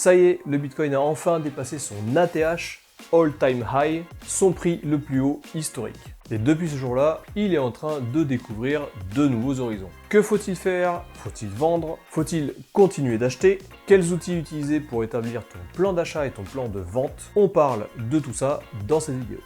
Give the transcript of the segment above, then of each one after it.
Ça y est, le Bitcoin a enfin dépassé son ATH, all-time high, son prix le plus haut historique. Et depuis ce jour-là, il est en train de découvrir de nouveaux horizons. Que faut-il faire? Faut-il vendre? Faut-il continuer d'acheter? Quels outils utiliser pour établir ton plan d'achat et ton plan de vente? On parle de tout ça dans cette vidéo.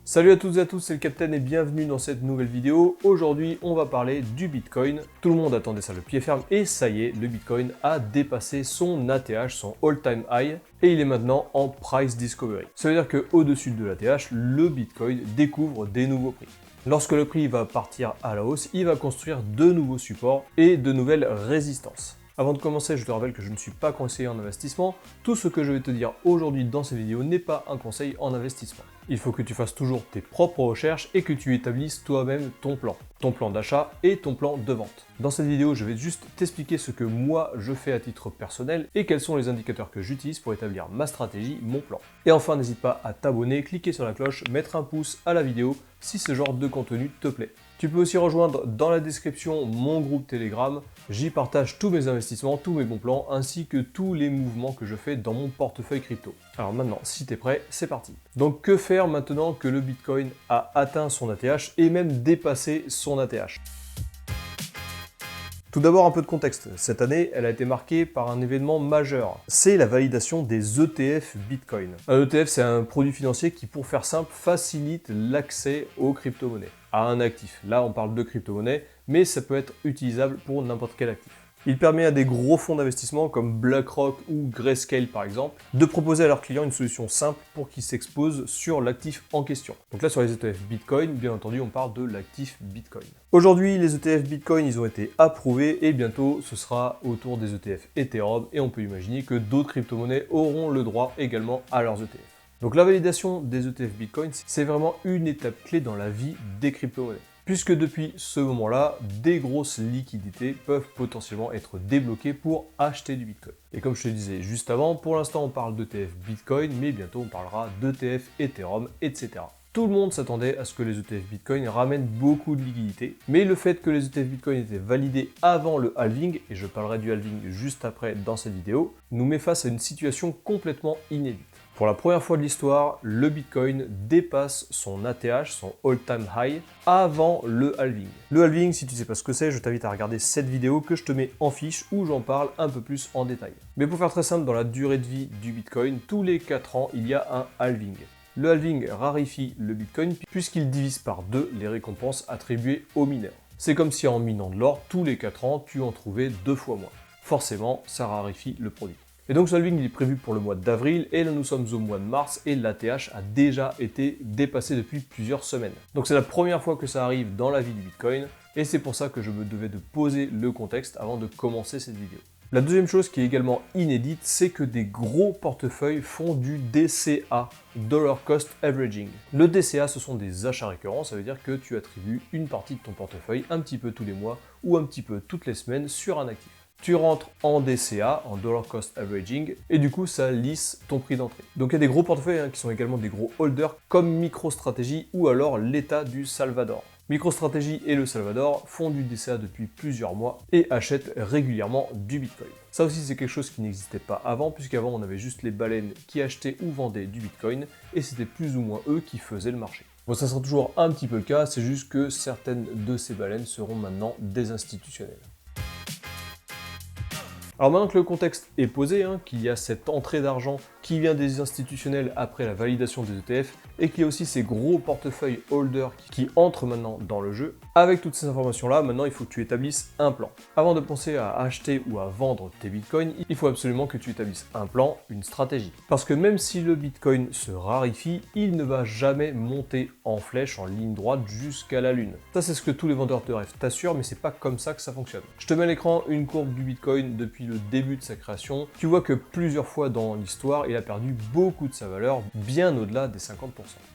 Salut à toutes et à tous, c'est le Captain et bienvenue dans cette nouvelle vidéo. Aujourd'hui, on va parler du Bitcoin. Tout le monde attendait ça le pied ferme et ça y est, le Bitcoin a dépassé son ATH, son all-time high, et il est maintenant en price discovery. Ça veut dire qu'au-dessus de l'ATH, le Bitcoin découvre des nouveaux prix. Lorsque le prix va partir à la hausse, il va construire de nouveaux supports et de nouvelles résistances. Avant de commencer, je te rappelle que je ne suis pas conseiller en investissement. Tout ce que je vais te dire aujourd'hui dans cette vidéo n'est pas un conseil en investissement. Il faut que tu fasses toujours tes propres recherches et que tu établisses toi-même ton plan d'achat et ton plan de vente. Dans cette vidéo, je vais juste t'expliquer ce que moi je fais à titre personnel et quels sont les indicateurs que j'utilise pour établir ma stratégie, mon plan. Et enfin, n'hésite pas à t'abonner, cliquer sur la cloche, mettre un pouce à la vidéo si ce genre de contenu te plaît. Tu peux aussi rejoindre dans la description mon groupe Telegram. J'y partage tous mes investissements, tous mes bons plans, ainsi que tous les mouvements que je fais dans mon portefeuille crypto. Alors maintenant, si tu es prêt, c'est parti. Donc que faire maintenant que le Bitcoin a atteint son ATH et même dépassé son ATH? Tout d'abord, un peu de contexte. Cette année, elle a été marquée par un événement majeur. C'est la validation des ETF Bitcoin. Un ETF, c'est un produit financier qui, pour faire simple, facilite l'accès aux crypto-monnaies, à un actif. Là, on parle de crypto-monnaie, mais ça peut être utilisable pour n'importe quel actif. Il permet à des gros fonds d'investissement comme BlackRock ou Grayscale par exemple, de proposer à leurs clients une solution simple pour qu'ils s'exposent sur l'actif en question. Donc là sur les ETF Bitcoin, bien entendu on parle de l'actif Bitcoin. Aujourd'hui les ETF Bitcoin ils ont été approuvés et bientôt ce sera au tour des ETF Ethereum et on peut imaginer que d'autres crypto-monnaies auront le droit également à leurs ETF. Donc la validation des ETF Bitcoin c'est vraiment une étape clé dans la vie des crypto-monnaies. Puisque depuis ce moment-là, des grosses liquidités peuvent potentiellement être débloquées pour acheter du Bitcoin. Et comme je te disais juste avant, pour l'instant on parle d'ETF Bitcoin, mais bientôt on parlera d'ETF Ethereum, etc. Tout le monde s'attendait à ce que les ETF Bitcoin ramènent beaucoup de liquidités, mais le fait que les ETF Bitcoin étaient validés avant le halving, et je parlerai du halving juste après dans cette vidéo, nous met face à une situation complètement inédite. Pour la première fois de l'histoire, le Bitcoin dépasse son ATH, son all-time high, avant le halving. Le halving, si tu ne sais pas ce que c'est, je t'invite à regarder cette vidéo que je te mets en fiche où j'en parle un peu plus en détail. Mais pour faire très simple, dans la durée de vie du Bitcoin, tous les 4 ans, il y a un halving. Le halving raréfie le Bitcoin puisqu'il divise par 2 les récompenses attribuées aux mineurs. C'est comme si en minant de l'or, tous les 4 ans, tu en trouvais 2 fois moins. Forcément, ça raréfie le produit. Et donc ce halving il est prévu pour le mois d'avril et là nous sommes au mois de mars et l'ATH a déjà été dépassé depuis plusieurs semaines. Donc c'est la première fois que ça arrive dans la vie du Bitcoin et c'est pour ça que je me devais de poser le contexte avant de commencer cette vidéo. La deuxième chose qui est également inédite, c'est que des gros portefeuilles font du DCA, Dollar Cost Averaging. Le DCA, ce sont des achats récurrents, ça veut dire que tu attribues une partie de ton portefeuille un petit peu tous les mois ou un petit peu toutes les semaines sur un actif. Tu rentres en DCA, en Dollar Cost Averaging, et du coup ça lisse ton prix d'entrée. Donc il y a des gros portefeuilles qui sont également des gros holders comme MicroStrategy ou alors l'État du Salvador. MicroStrategy et le Salvador font du DCA depuis plusieurs mois et achètent régulièrement du Bitcoin. Ça aussi c'est quelque chose qui n'existait pas avant, puisqu'avant on avait juste les baleines qui achetaient ou vendaient du Bitcoin, et c'était plus ou moins eux qui faisaient le marché. Bon, ça sera toujours un petit peu le cas, c'est juste que certaines de ces baleines seront maintenant désinstitutionnelles. Alors maintenant que le contexte est posé, qu'il y a cette entrée d'argent qui vient des institutionnels après la validation des ETF et qu'il y a aussi ces gros portefeuilles holders qui entrent maintenant dans le jeu, avec toutes ces informations-là, maintenant il faut que tu établisses un plan. Avant de penser à acheter ou à vendre tes bitcoins, il faut absolument que tu établisses un plan, une stratégie. Parce que même si le bitcoin se raréfie, il ne va jamais monter en flèche, en ligne droite jusqu'à la lune. Ça c'est ce que tous les vendeurs de rêves t'assurent, mais c'est pas comme ça que ça fonctionne. Je te mets à l'écran une courbe du bitcoin depuis le début de sa création. Tu vois que plusieurs fois dans l'histoire, il a perdu beaucoup de sa valeur, bien au-delà des 50%.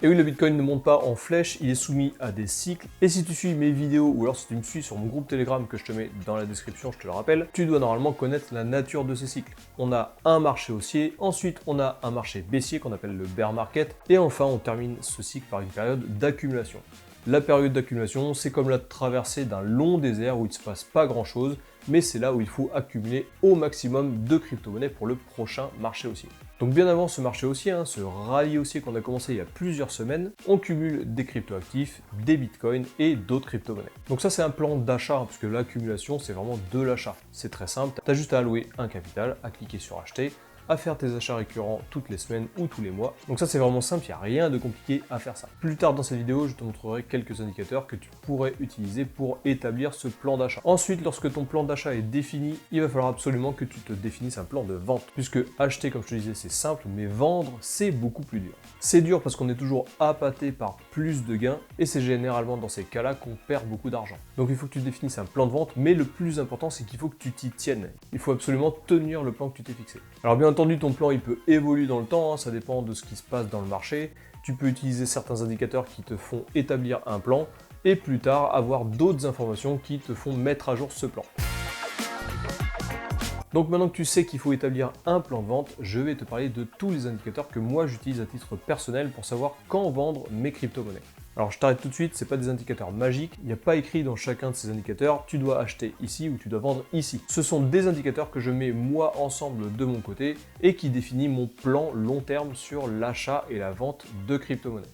Et oui, le bitcoin ne monte pas en flèche, il est soumis à des cycles. Et si tu suis mes vidéos, ou alors si tu me suis sur mon groupe Telegram que je te mets dans la description, je te le rappelle, tu dois normalement connaître la nature de ces cycles. On a un marché haussier, ensuite on a un marché baissier qu'on appelle le bear market, et enfin on termine ce cycle par une période d'accumulation. La période d'accumulation, c'est comme la traversée d'un long désert où il ne se passe pas grand chose, mais c'est là où il faut accumuler au maximum de crypto-monnaies pour le prochain marché haussier. Donc bien avant ce marché haussier, ce rallye haussier qu'on a commencé il y a plusieurs semaines, on cumule des cryptoactifs, des bitcoins et d'autres crypto-monnaies. Donc ça c'est un plan d'achat, parce que l'accumulation c'est vraiment de l'achat. C'est très simple, tu as juste à allouer un capital, à cliquer sur acheter, à faire tes achats récurrents toutes les semaines ou tous les mois. Donc ça c'est vraiment simple, il n'y a rien de compliqué à faire ça. Plus tard dans cette vidéo, je te montrerai quelques indicateurs que tu pourrais utiliser pour établir ce plan d'achat. Ensuite, lorsque ton plan d'achat est défini, il va falloir absolument que tu te définisses un plan de vente. Puisque acheter, comme je te disais, c'est simple, mais vendre, c'est beaucoup plus dur. C'est dur parce qu'on est toujours appâté par plus de gains, et c'est généralement dans ces cas-là qu'on perd beaucoup d'argent. Donc il faut que tu définisses un plan de vente, mais le plus important, c'est qu'il faut que tu t'y tiennes. Il faut absolument tenir le plan que tu t'es fixé. Alors bien entendu, ton plan il peut évoluer dans le temps, ça dépend de ce qui se passe dans le marché. Tu peux utiliser certains indicateurs qui te font établir un plan et plus tard avoir d'autres informations qui te font mettre à jour ce plan. Donc maintenant que tu sais qu'il faut établir un plan de vente, je vais te parler de tous les indicateurs que moi j'utilise à titre personnel pour savoir quand vendre mes crypto-monnaies. Alors je t'arrête tout de suite, c'est pas des indicateurs magiques, il n'y a pas écrit dans chacun de ces indicateurs tu dois acheter ici ou tu dois vendre ici. Ce sont des indicateurs que je mets moi ensemble de mon côté et qui définit mon plan long terme sur l'achat et la vente de crypto-monnaies.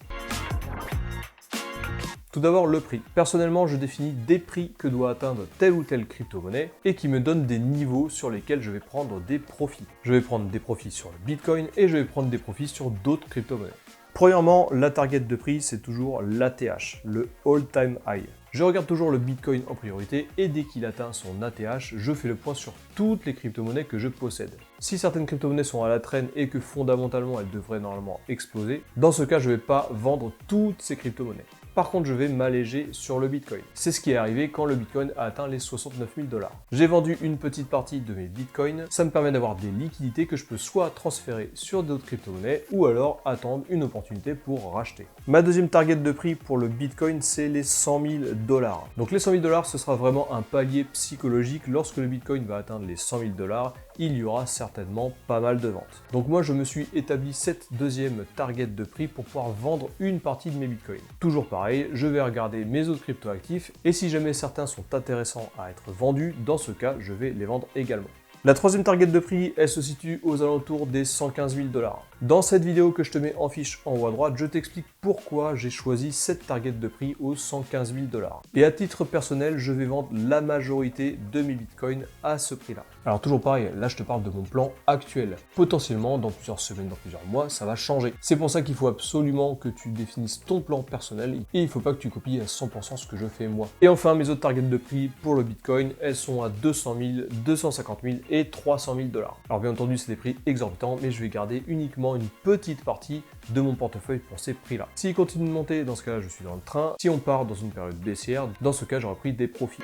Tout d'abord, le prix. Personnellement, je définis des prix que doit atteindre telle ou telle crypto-monnaie et qui me donnent des niveaux sur lesquels je vais prendre des profits. Je vais prendre des profits sur le Bitcoin et je vais prendre des profits sur d'autres crypto-monnaies. Premièrement, la target de prix, c'est toujours l'ATH, le all-time high. Je regarde toujours le Bitcoin en priorité et dès qu'il atteint son ATH, je fais le point sur toutes les crypto-monnaies que je possède. Si certaines crypto-monnaies sont à la traîne et que fondamentalement elles devraient normalement exploser, dans ce cas, je ne vais pas vendre toutes ces crypto-monnaies. Par contre, je vais m'alléger sur le Bitcoin. C'est ce qui est arrivé quand le Bitcoin a atteint les 69 000 $. J'ai vendu une petite partie de mes Bitcoins. Ça me permet d'avoir des liquidités que je peux soit transférer sur d'autres crypto-monnaies ou alors attendre une opportunité pour racheter. Ma deuxième target de prix pour le Bitcoin, c'est les 100 000 $. Donc les 100 000 $, ce sera vraiment un palier psychologique. Lorsque le Bitcoin va atteindre les 100 000 $, il y aura certainement pas mal de ventes. Donc moi, je me suis établi cette deuxième target de prix pour pouvoir vendre une partie de mes Bitcoins. Toujours pareil, je vais regarder mes autres cryptoactifs et si jamais certains sont intéressants à être vendus, dans ce cas, je vais les vendre également. La troisième target de prix, elle se situe aux alentours des 115 000 $. Dans cette vidéo que je te mets en fiche en haut à droite, je t'explique pourquoi j'ai choisi cette target de prix aux 115 000 $. Et à titre personnel, je vais vendre la majorité de mes bitcoins à ce prix-là. Alors toujours pareil, là je te parle de mon plan actuel. Potentiellement, dans plusieurs semaines, dans plusieurs mois, ça va changer. C'est pour ça qu'il faut absolument que tu définisses ton plan personnel et il ne faut pas que tu copies à 100% ce que je fais moi. Et enfin, mes autres targets de prix pour le bitcoin, elles sont à 200 000, 250 000 et 300 000 $. Alors bien entendu, c'est des prix exorbitants, mais je vais garder uniquement une petite partie de mon portefeuille pour ces prix-là. S'il continue de monter, dans ce cas-là, je suis dans le train. Si on part dans une période baissière, dans ce cas, j'aurai pris des profits.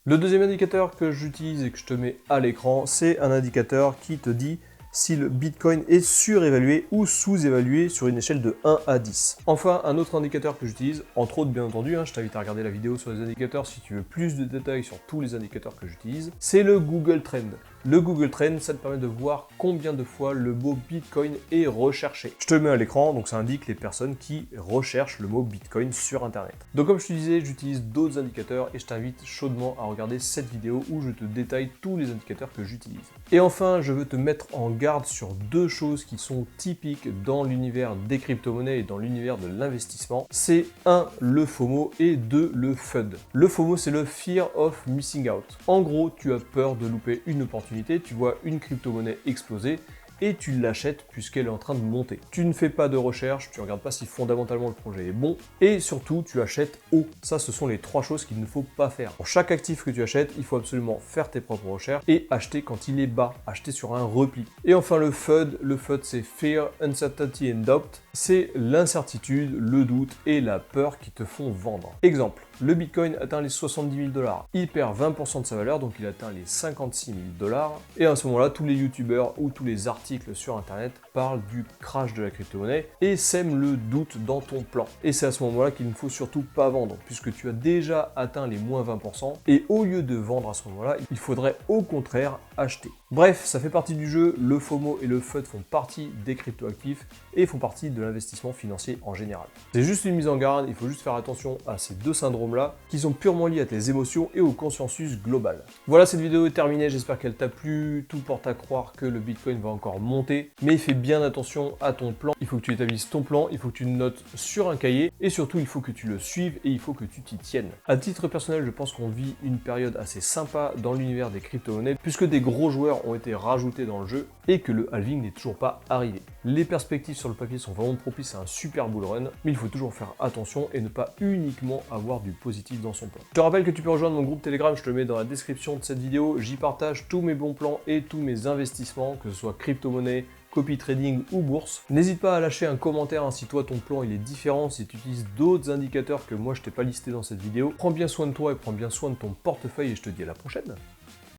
Le deuxième indicateur que j'utilise et que je te mets à l'écran, c'est un indicateur qui te dit si le Bitcoin est surévalué ou sous-évalué sur une échelle de 1 à 10. Enfin, un autre indicateur que j'utilise, entre autres bien entendu, je t'invite à regarder la vidéo sur les indicateurs si tu veux plus de détails sur tous les indicateurs que j'utilise, c'est le Google Trend. Le Google Trend, ça te permet de voir combien de fois le mot Bitcoin est recherché. Je te le mets à l'écran, donc ça indique les personnes qui recherchent le mot Bitcoin sur Internet. Donc comme je te disais, j'utilise d'autres indicateurs et je t'invite chaudement à regarder cette vidéo où je te détaille tous les indicateurs que j'utilise. Et enfin, je veux te mettre en garde sur deux choses qui sont typiques dans l'univers des crypto-monnaies et dans l'univers de l'investissement. C'est 1, le FOMO et 2, le FUD. Le FOMO, c'est le Fear of Missing Out. En gros, tu as peur de louper une opportunité. Tu vois une crypto-monnaie exploser et tu l'achètes puisqu'elle est en train de monter. Tu ne fais pas de recherche, tu ne regardes pas si fondamentalement le projet est bon et surtout tu achètes haut. Ça, ce sont les trois choses qu'il ne faut pas faire. Pour chaque actif que tu achètes, il faut absolument faire tes propres recherches et acheter quand il est bas, acheter sur un repli. Et enfin le FUD c'est Fear, Uncertainty and Doubt. C'est l'incertitude, le doute et la peur qui te font vendre. Exemple, le Bitcoin atteint les 70 000 $. Il perd 20% de sa valeur, donc il atteint les 56 000 $. Et à ce moment-là, tous les youtubeurs ou tous les articles sur Internet parle du crash de la crypto-monnaie et sème le doute dans ton plan. Et c'est à ce moment-là qu'il ne faut surtout pas vendre, puisque tu as déjà atteint les moins 20%, et au lieu de vendre à ce moment-là, il faudrait au contraire acheter. Bref, ça fait partie du jeu, le FOMO et le FUD font partie des cryptoactifs et font partie de l'investissement financier en général. C'est juste une mise en garde, il faut juste faire attention à ces deux syndromes-là, qui sont purement liés à tes émotions et au consensus global. Voilà, cette vidéo est terminée, j'espère qu'elle t'a plu. Tout porte à croire que le Bitcoin va encore monter, mais fais bien attention à ton plan. Il faut que tu établisses ton plan, il faut que tu le notes sur un cahier, et surtout il faut que tu le suives et il faut que tu t'y tiennes. À titre personnel, je pense qu'on vit une période assez sympa dans l'univers des crypto-monnaies, puisque des gros joueurs ont été rajoutés dans le jeu et que le halving n'est toujours pas arrivé. Les perspectives sur le papier sont vraiment propices à un super bull run, mais il faut toujours faire attention et ne pas uniquement avoir du positif dans son plan. Je te rappelle que tu peux rejoindre mon groupe Telegram, je te le mets dans la description de cette vidéo. J'y partage tous mes bons plans et tous mes investissements, que ce soit crypto-monnaie, copy trading ou bourse. N'hésite pas à lâcher un commentaire si toi ton plan il est différent, si tu utilises d'autres indicateurs que moi je t'ai pas listé dans cette vidéo. Prends bien soin de toi et prends bien soin de ton portefeuille et je te dis à la prochaine.